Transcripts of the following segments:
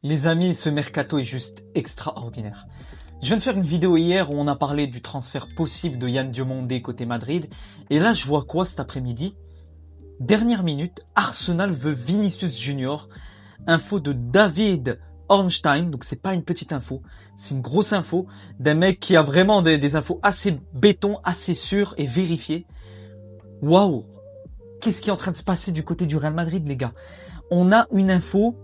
Les amis, ce mercato est juste extraordinaire. Je viens de faire une vidéo hier où on a parlé du transfert possible de Yann Diomandé côté Madrid. Et là, je vois quoi cet après-midi? Dernière minute, Arsenal veut Vinicius Junior. Info de David Ornstein, donc c'est pas une petite info, c'est une grosse info d'un mec qui a vraiment des infos assez béton, assez sûres et vérifiées. Waouh! Qu'est-ce qui est en train de se passer du côté du Real Madrid, les gars? On a une info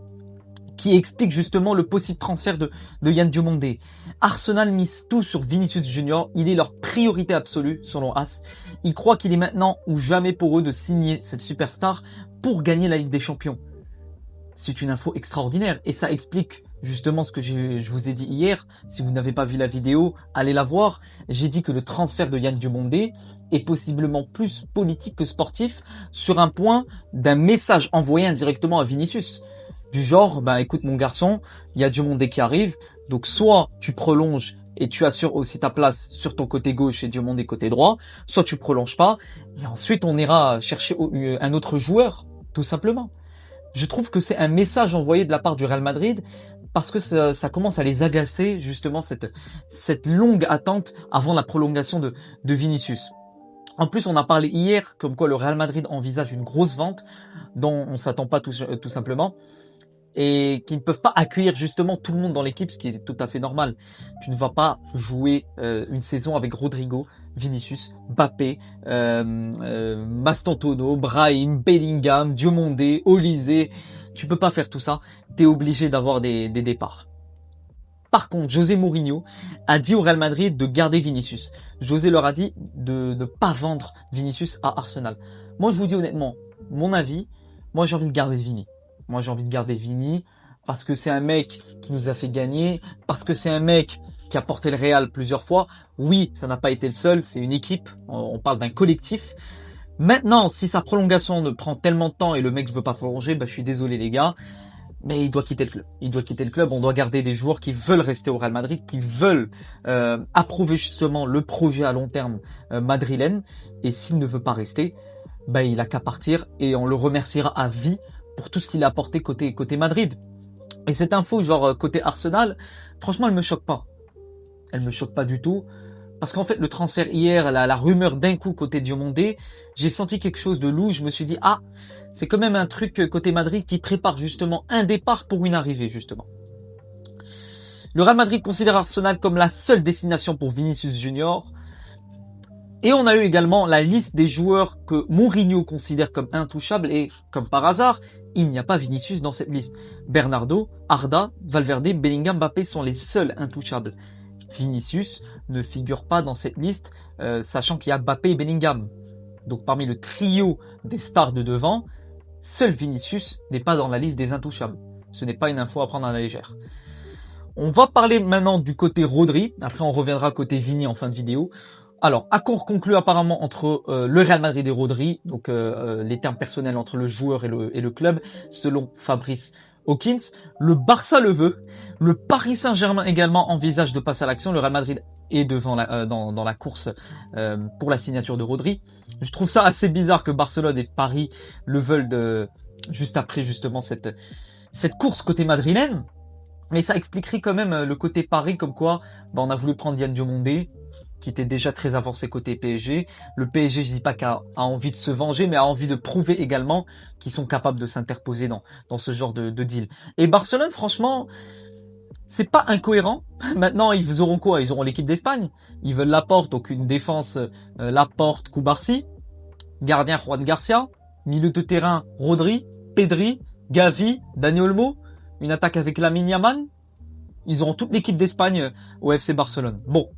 qui explique justement le possible transfert de Yann Diomandé. Arsenal mise tout sur Vinicius Junior. Il est leur priorité absolue, selon As. Ils croient qu'il est maintenant ou jamais pour eux de signer cette superstar pour gagner la Ligue des Champions. C'est une info extraordinaire et ça explique justement ce que je vous ai dit hier. Si vous n'avez pas vu la vidéo, allez la voir. J'ai dit que le transfert de Yann Diomandé est possiblement plus politique que sportif sur un point d'un message envoyé indirectement à Vinicius. Du genre, écoute mon garçon, il y a Diomandé qui arrive, donc soit tu prolonges et tu assures aussi ta place sur ton côté gauche et Diomandé côté droit, soit tu prolonges pas, et ensuite on ira chercher un autre joueur, tout simplement. Je trouve que c'est un message envoyé de la part du Real Madrid, parce que ça commence à les agacer, justement, cette longue attente avant la prolongation de Vinicius. En plus, on a parlé hier, comme quoi le Real Madrid envisage une grosse vente, dont on s'attend pas tout simplement, et qui ne peuvent pas accueillir justement tout le monde dans l'équipe, ce qui est tout à fait normal. Tu ne vas pas jouer une saison avec Rodrigo, Vinicius, Mbappé, Mastantuono, Brahim, Bellingham, Diomandé, Olise. Tu peux pas faire tout ça. Tu es obligé d'avoir des départs. Par contre, José Mourinho a dit au Real Madrid de garder Vinicius. José leur a dit de ne pas vendre Vinicius à Arsenal. Moi, je vous dis honnêtement, mon avis, moi j'ai envie de garder Vini. Moi, j'ai envie de garder Vini parce que c'est un mec qui nous a fait gagner, parce que c'est un mec qui a porté le Real plusieurs fois. Oui, ça n'a pas été le seul, c'est une équipe, on parle d'un collectif. Maintenant, si sa prolongation ne prend tellement de temps et le mec ne veut pas prolonger, je suis désolé les gars, mais il doit quitter le club. Il doit quitter le club, on doit garder des joueurs qui veulent rester au Real Madrid, qui veulent approuver justement le projet à long terme madrilène. Et s'il ne veut pas rester, il a qu'à partir et on le remerciera à vie pour tout ce qu'il a apporté côté Madrid. Et cette info, genre côté Arsenal, franchement, elle me choque pas. Elle me choque pas du tout. Parce qu'en fait, le transfert hier, la rumeur d'un coup côté Diomandé, j'ai senti quelque chose de louche. Je me suis dit, c'est quand même un truc côté Madrid qui prépare justement un départ pour une arrivée, justement. Le Real Madrid considère Arsenal comme la seule destination pour Vinicius Junior. Et on a eu également la liste des joueurs que Mourinho considère comme intouchables et, comme par hasard, il n'y a pas Vinicius dans cette liste. Bernardo, Arda, Valverde, Bellingham, Mbappé sont les seuls intouchables. Vinicius ne figure pas dans cette liste, sachant qu'il y a Mbappé et Bellingham. Donc parmi le trio des stars de devant, seul Vinicius n'est pas dans la liste des intouchables. Ce n'est pas une info à prendre à la légère. On va parler maintenant du côté Rodri, après on reviendra côté Vini en fin de vidéo. Alors, accord conclu apparemment entre le Real Madrid et Rodri, donc les termes personnels entre le joueur et le club, selon Fabrice Hawkins. Le Barça le veut, le Paris Saint-Germain également envisage de passer à l'action, le Real Madrid est devant dans la course pour la signature de Rodri. Je trouve ça assez bizarre que Barcelone et Paris le veulent juste après justement cette course côté madrilène, mais ça expliquerait quand même le côté Paris, comme quoi on a voulu prendre Yann Diomandé, qui était déjà très avancé côté PSG. Le PSG, je dis pas qu'a envie de se venger, mais a envie de prouver également qu'ils sont capables de s'interposer dans ce genre de deal. Et Barcelone, franchement, c'est pas incohérent. Maintenant, ils auront quoi? Ils auront l'équipe d'Espagne. Ils veulent Laporte, donc une défense Laporte, Koubarsi. Gardien Juan Garcia. Milieu de terrain Rodri, Pedri, Gavi, Dani Olmo. Une attaque avec Lamine Yamal. Ils auront toute l'équipe d'Espagne au FC Barcelone. Bon.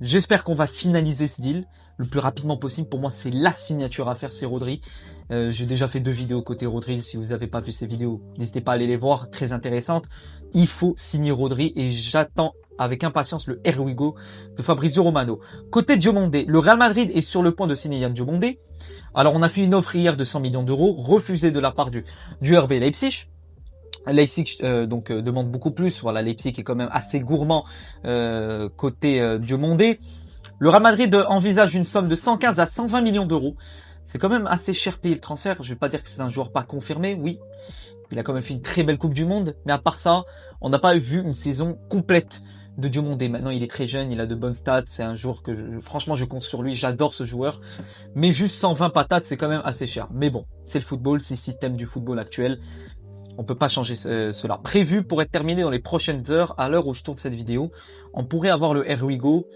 J'espère qu'on va finaliser ce deal le plus rapidement possible. Pour moi, c'est la signature à faire, c'est Rodri. J'ai déjà fait 2 vidéos côté Rodri. Si vous n'avez pas vu ces vidéos, n'hésitez pas à aller les voir, très intéressantes. Il faut signer Rodri et j'attends avec impatience le Here We Go de Fabrizio Romano. Côté Diomandé, le Real Madrid est sur le point de signer Yann Diomandé. Alors, on a fait une offre hier de 100 millions d'euros, refusée de la part du RB Leipzig. Leipzig demande beaucoup plus. Voilà, Leipzig est quand même assez gourmand côté Diomandé. Le Real Madrid envisage une somme de 115 à 120 millions d'euros. C'est quand même assez cher payé le transfert. Je vais pas dire que c'est un joueur pas confirmé, oui. Il a quand même fait une très belle Coupe du Monde. Mais à part ça, on n'a pas vu une saison complète de Diomandé. Maintenant, il est très jeune, il a de bonnes stats. C'est un joueur que, franchement, je compte sur lui. J'adore ce joueur. Mais juste 120 patates, c'est quand même assez cher. Mais bon, c'est le football, c'est le système du football actuel. On peut pas changer cela. Prévu pour être terminé dans les prochaines heures, à l'heure où je tourne cette vidéo. On pourrait avoir le Here We Go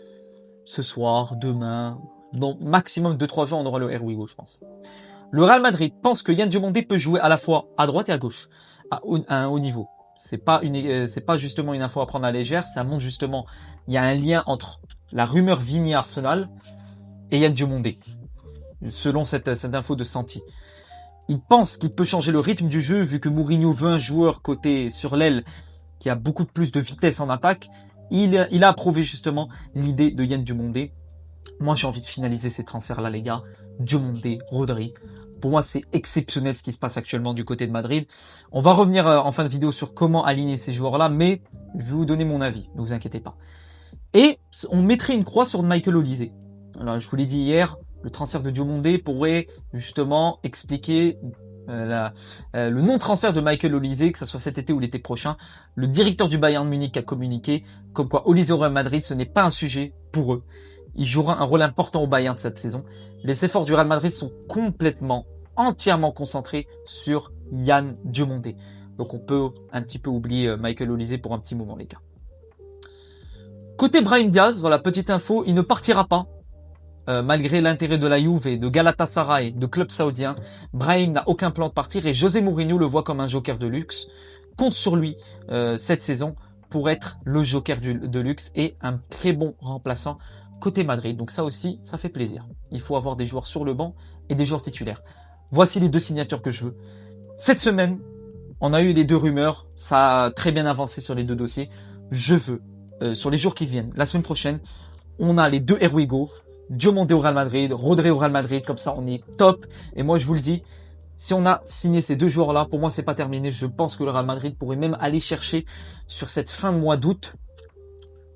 ce soir, demain. Dans maximum 2-3 jours, on aura le Here We Go, je pense. Le Real Madrid pense que Yann Diomandé peut jouer à la fois à droite et à gauche, à un haut niveau. C'est pas justement une info à prendre à la légère. Ça montre justement, il y a un lien entre la rumeur Vini Arsenal et Yann Diomandé, selon cette info de Santi. Il pense qu'il peut changer le rythme du jeu vu que Mourinho veut un joueur côté sur l'aile qui a beaucoup plus de vitesse en attaque. Il a approuvé justement l'idée de Yann Diomandé. Moi, j'ai envie de finaliser ces transferts-là, les gars. Diomandé, Rodri. Pour moi, c'est exceptionnel ce qui se passe actuellement du côté de Madrid. On va revenir en fin de vidéo sur comment aligner ces joueurs-là, mais je vais vous donner mon avis, ne vous inquiétez pas. Et on mettrait une croix sur Michael Olise. Alors, je vous l'ai dit hier, le transfert de Diomandé pourrait justement expliquer le non-transfert de Michael Olise, que ce soit cet été ou l'été prochain. Le directeur du Bayern Munich a communiqué comme quoi Olise au Real Madrid, ce n'est pas un sujet pour eux. Il jouera un rôle important au Bayern cette saison. Les efforts du Real Madrid sont entièrement concentrés sur Yann Diomandé. Donc on peut un petit peu oublier Michael Olise pour un petit moment, les gars. Côté Brahim Diaz, voilà, petite info, il ne partira pas. Malgré l'intérêt de la Juve et de Galatasaray, de clubs saoudiens, Brahim n'a aucun plan de partir et José Mourinho le voit comme un joker de luxe. Compte sur lui cette saison pour être le joker de luxe et un très bon remplaçant côté Madrid. Donc ça aussi, ça fait plaisir. Il faut avoir des joueurs sur le banc et des joueurs titulaires. Voici les deux signatures que je veux. Cette semaine, on a eu les deux rumeurs. Ça a très bien avancé sur les deux dossiers. Je veux, sur les jours qui viennent, la semaine prochaine, on a les deux Here We Go. Diomandé au Real Madrid, Rodri au Real Madrid, comme ça on est top. Et moi je vous le dis, si on a signé ces deux joueurs-là, pour moi c'est pas terminé. Je pense que le Real Madrid pourrait même aller chercher sur cette fin de mois d'août,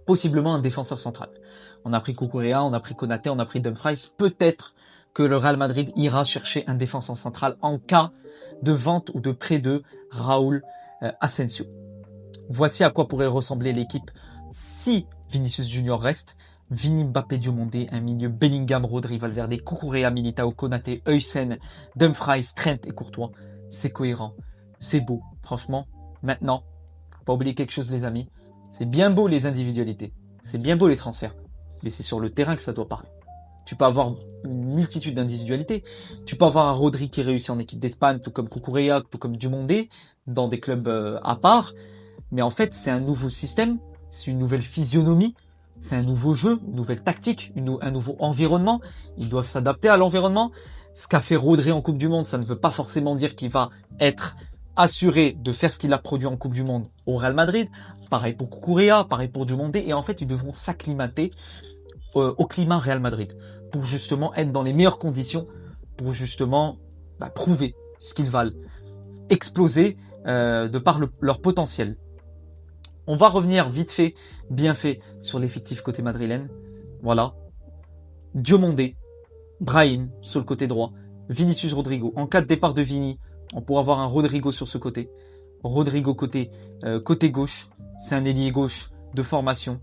possiblement un défenseur central. On a pris Cucurella, on a pris Konaté, on a pris Dumfries. Peut-être que le Real Madrid ira chercher un défenseur central en cas de vente ou de prêt de Raúl Asensio. Voici à quoi pourrait ressembler l'équipe si Vinicius Junior reste. Vini, Mbappé, Diomandé, un milieu Bellingham, Rodri, Valverde, Cucurella, Militao, Konaté, Huysen, Dumfries, Trent et Courtois. C'est cohérent, c'est beau. Franchement, maintenant, faut pas oublier quelque chose les amis. C'est bien beau les individualités, c'est bien beau les transferts, mais c'est sur le terrain que ça doit parler. Tu peux avoir une multitude d'individualités. Tu peux avoir un Rodri qui réussit en équipe d'Espagne, tout comme Cucurella, tout comme Diomandé, dans des clubs à part. Mais en fait, c'est un nouveau système, c'est une nouvelle physionomie. C'est un nouveau jeu, une nouvelle tactique, un nouveau environnement. Ils doivent s'adapter à l'environnement. Ce qu'a fait Rodri en Coupe du Monde, ça ne veut pas forcément dire qu'il va être assuré de faire ce qu'il a produit en Coupe du Monde au Real Madrid. Pareil pour Cucurella, pareil pour Diomandé. Et en fait, ils devront s'acclimater au climat Real Madrid pour justement être dans les meilleures conditions, pour justement prouver ce qu'ils valent, exploser de par leur potentiel. On va revenir vite fait, bien fait, sur l'effectif côté madrilène. Voilà. Diomandé, Brahim sur le côté droit, Vinicius Rodrigo. En cas de départ de Vini, on pourra avoir un Rodrigo sur ce côté. Rodrigo côté gauche, c'est un ailier gauche de formation.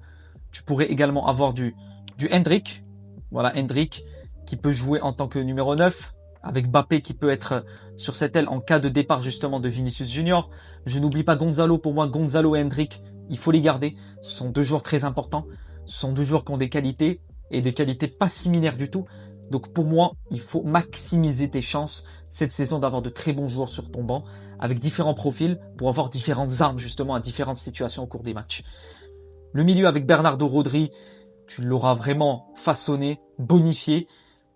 Tu pourrais également avoir du Hendrick. Voilà, Hendrick qui peut jouer en tant que numéro 9. Avec Mbappé qui peut être sur cette aile en cas de départ justement de Vinicius Junior. Je n'oublie pas Gonzalo. Pour moi, Gonzalo et Hendrick, il faut les garder. Ce sont deux joueurs très importants. Ce sont deux joueurs qui ont des qualités et des qualités pas similaires du tout. Donc pour moi, il faut maximiser tes chances cette saison d'avoir de très bons joueurs sur ton banc avec différents profils pour avoir différentes armes justement à différentes situations au cours des matchs. Le milieu avec Bernardo Rodri, tu l'auras vraiment façonné, bonifié.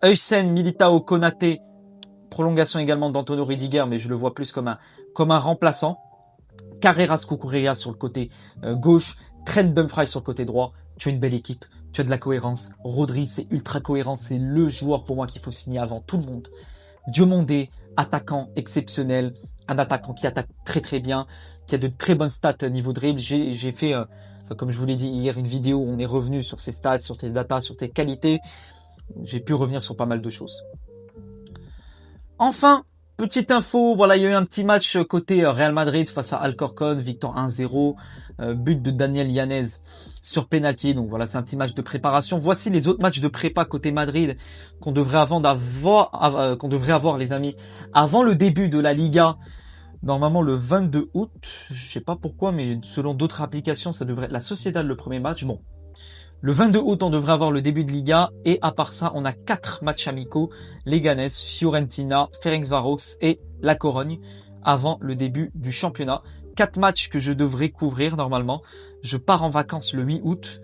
Huysen, Militao, Konaté, prolongation également d'Antonio Rudiger, mais je le vois plus comme un remplaçant. Carreras, Cucurella sur le côté gauche, Trent, Dumfries sur le côté droit. Tu as une belle équipe, tu as de la cohérence. Rodri, c'est ultra cohérent, c'est le joueur pour moi qu'il faut signer avant tout le monde. Diomandé, attaquant exceptionnel, un attaquant qui attaque très très bien, qui a de très bonnes stats niveau dribble. J'ai fait, comme je vous l'ai dit hier, une vidéo où on est revenu sur ses stats, sur tes datas, sur tes qualités. J'ai pu revenir sur pas mal de choses. Enfin, Petite info, voilà, il y a eu un petit match côté Real Madrid face à Alcorcón, victoire 1-0, but de Daniel Yanez sur penalty. Donc voilà, c'est un petit match de préparation. Voici les autres matchs de prépa côté Madrid qu'on devrait qu'on devrait avoir les amis avant le début de la Liga. Normalement le 22 août, je sais pas pourquoi, mais selon d'autres applications, ça devrait être la Sociedad le premier match. Bon, le 22 août, on devrait avoir le début de Liga. Et à part ça, on a 4 matchs amicaux. Leganés, Fiorentina, Ferencváros et La Corogne avant le début du championnat. 4 matchs que je devrais couvrir normalement. Je pars en vacances le 8 août.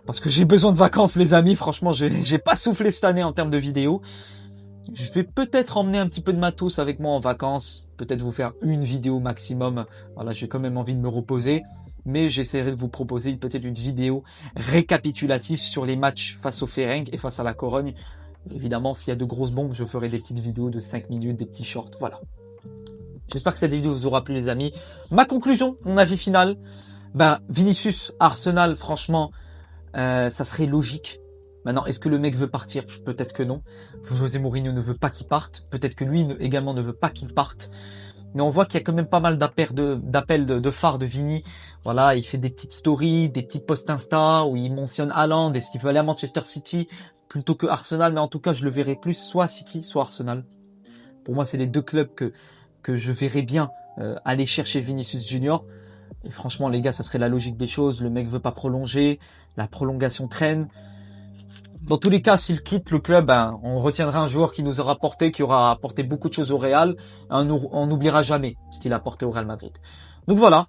Parce que j'ai besoin de vacances, les amis. Franchement, j'ai pas soufflé cette année en termes de vidéos. Je vais peut-être emmener un petit peu de matos avec moi en vacances. Peut-être vous faire une vidéo maximum. Voilà, j'ai quand même envie de me reposer. Mais j'essaierai de vous proposer peut-être une vidéo récapitulative sur les matchs face au Ferenc et face à la Corogne. Évidemment, s'il y a de grosses bombes, je ferai des petites vidéos de 5 minutes, des petits shorts, voilà. J'espère que cette vidéo vous aura plu, les amis. Ma conclusion, mon avis final, Vinicius, Arsenal, franchement, ça serait logique. Maintenant, est-ce que le mec veut partir? Peut-être que non. José Mourinho ne veut pas qu'il parte. Peut-être que lui également ne veut pas qu'il parte. Mais on voit qu'il y a quand même pas mal d'appels de phare de Vini. Voilà, il fait des petites stories, des petits posts Insta où il mentionne Haaland. Est-ce qu'il veut aller à Manchester City plutôt que Arsenal? Mais en tout cas, je le verrai plus soit City, soit Arsenal. Pour moi, c'est les deux clubs que je verrais bien aller chercher Vinicius Junior. Et franchement, les gars, ça serait la logique des choses. Le mec veut pas prolonger. La prolongation traîne. Dans tous les cas, s'il quitte le club, on retiendra un joueur qui nous aura apporté, qui aura apporté beaucoup de choses au Real. On n'oubliera jamais ce qu'il a apporté au Real Madrid. Donc voilà.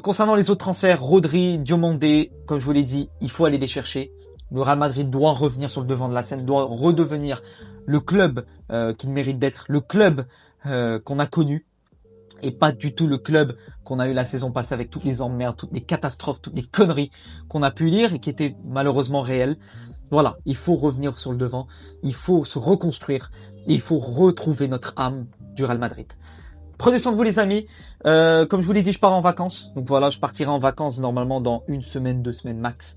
Concernant les autres transferts, Rodri, Diomandé, comme je vous l'ai dit, il faut aller les chercher. Le Real Madrid doit revenir sur le devant de la scène, doit redevenir le club qu'il mérite d'être, le club qu'on a connu. Et pas du tout le club qu'on a eu la saison passée avec toutes les emmerdes, toutes les catastrophes, toutes les conneries qu'on a pu lire et qui étaient malheureusement réelles. Voilà, il faut revenir sur le devant, il faut se reconstruire, et il faut retrouver notre âme du Real Madrid. Prenez soin de vous les amis, comme je vous l'ai dit, je pars en vacances, donc voilà, je partirai en vacances normalement dans 1 semaine, 2 semaines max.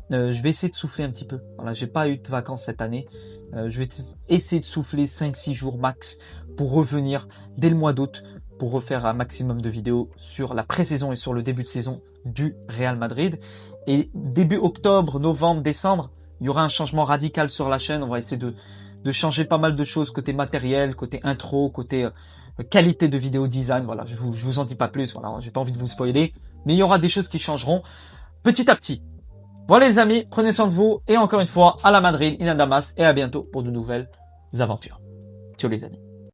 Je vais essayer de souffler un petit peu, voilà, j'ai pas eu de vacances cette année, je vais essayer de souffler 5-6 jours max pour revenir dès le mois d'août, pour refaire un maximum de vidéos sur la pré-saison et sur le début de saison du Real Madrid. Et début octobre, novembre, décembre, il y aura un changement radical sur la chaîne. On va essayer de changer pas mal de choses côté matériel, côté intro, côté qualité de vidéo design. Voilà, je vous en dis pas plus. Voilà, j'ai pas envie de vous spoiler, mais il y aura des choses qui changeront petit à petit. Voilà les amis, prenez soin de vous et encore une fois à la Madrid, in Damas et à bientôt pour de nouvelles aventures. Ciao les amis.